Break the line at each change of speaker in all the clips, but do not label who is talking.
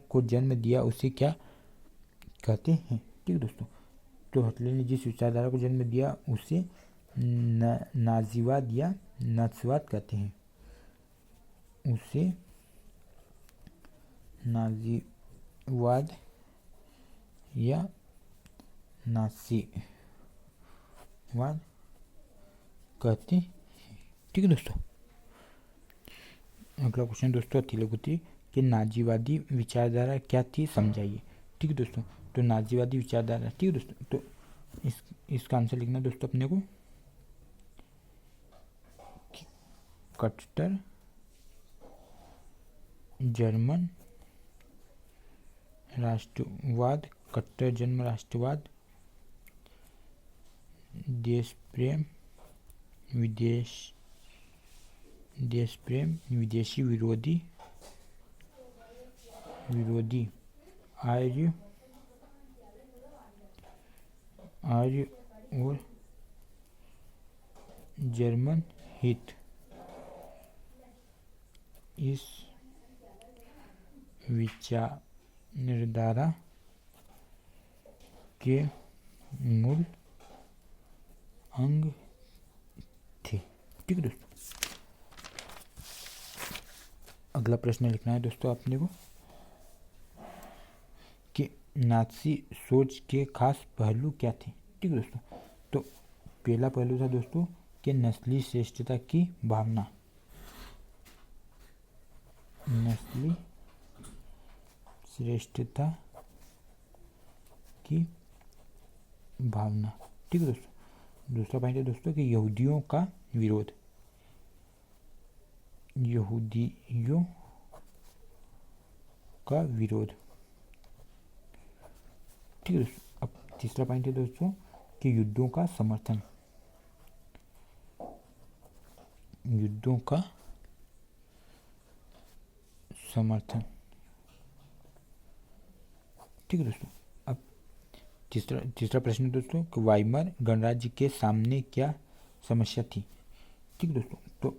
को जन्म दिया उसे क्या कहते हैं? ठीक है दोस्तों, तो हिटलर ने जिस विचारधारा को जन्म दिया उसे नाजीवाद या नात्सवाद कहते हैं। उसे नाजीवाद या नासीवाद कहते हैं। ठीक है दोस्तों, अगला क्वेश्चन दोस्तों अतिलघुत्री कि नाजीवादी विचारधारा क्या थी, समझाइए। ठीक है दोस्तों, तो नाजीवादी विचारधारा, ठीक है दोस्तों, तो इसका आंसर लिखना दोस्तों अपने को, कट्टर जर्मन राष्ट्रवाद, कट्टर जर्मन राष्ट्रवाद, देश प्रेम, विदेशी विरोधी आर्य और जर्मन हित, इस विचारधारा के मूल अंग थे। ठीक है दोस्तों, अगला प्रश्न लिखना है दोस्तों आपने को कि नाज़ी सोच के खास पहलू क्या थे। ठीक है दोस्तों, तो पहला पहलू था दोस्तों कि नस्ली श्रेष्ठता की भावना, नस्ली श्रेष्ठता की भावना। ठीक है दोस्तों, दूसरा पॉइंट है दोस्तों कि यहूदियों का विरोध, यहूदियों का विरोध। ठीक है दोस्तों, अब तीसरा पॉइंट है दोस्तों कि युद्धों का समर्थन, युद्धों का समर्थन। ठीक है दोस्तों, अब तीसरा प्रश्न दोस्तों कि वाइमर गणराज्य के सामने क्या समस्या थी। ठीक है दोस्तों, तो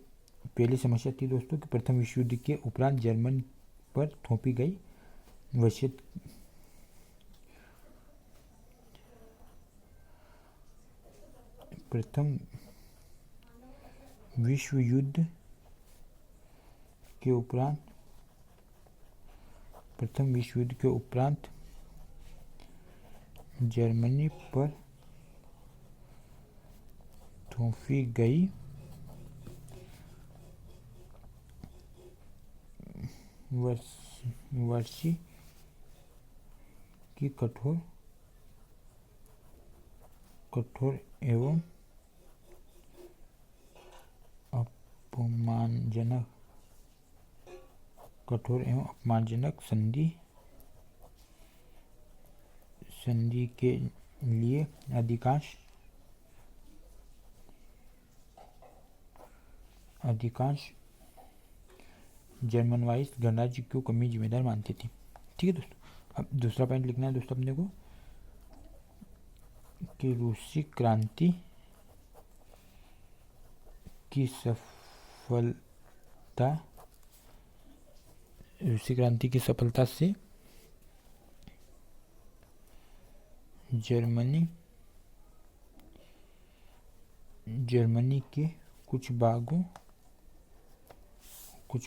पहली समस्या थी दोस्तों कि प्रथम विश्व युद्ध के उपरांत जर्मन पर थोपी गई वसीयत, प्रथम विश्व युद्ध के उपरांत जर्मनी पर थोपी गई वर्षी की कठोर एवं अपमानजनक संधि के लिए अधिकांश जर्मन वाइस गणराज्य को कमी जिम्मेदार मानती थी। ठीक है दोस्तों, अब दूसरा पॉइंट लिखना है दोस्तों अपने को कि रूसी क्रांति की सफलता से जर्मनी के कुछ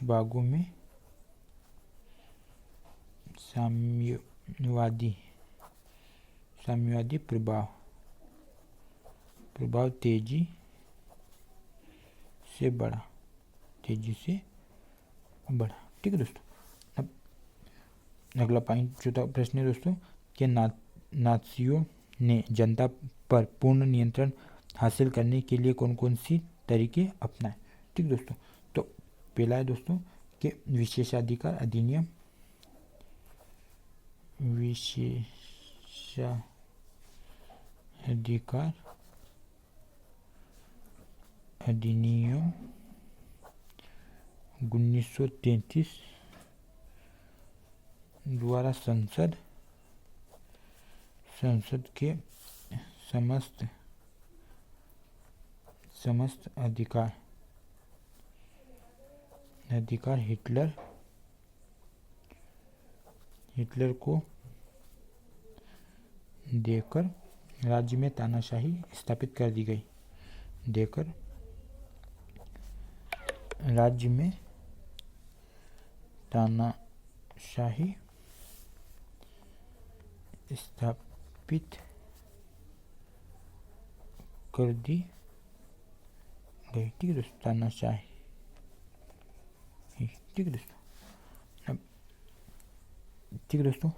भागों में साम्यवादी प्रभाव तेजी से बढ़ा। ठीक है दोस्तों, अब अगला पॉइंट चौथा प्रश्न है दोस्तों कि नाज़ियों ने जनता पर पूर्ण नियंत्रण हासिल करने के लिए कौन कौन सी तरीके अपनाए। ठीक है दोस्तों, तो पहला है दोस्तों कि विशेषाधिकार अधिनियम, विशेषाधिकार अधिनियम 1933 द्वारा संसद के समस्त अधिकार हिटलर हिटलर को देकर राज्य में तानाशाही स्थापित कर दी गई। देकर राज्य में तानाशाही स्थापित कर दी गई। ठीक है दोस्तों, तानाशाही। ठीक है दोस्तों, ठीक है दोस्तों।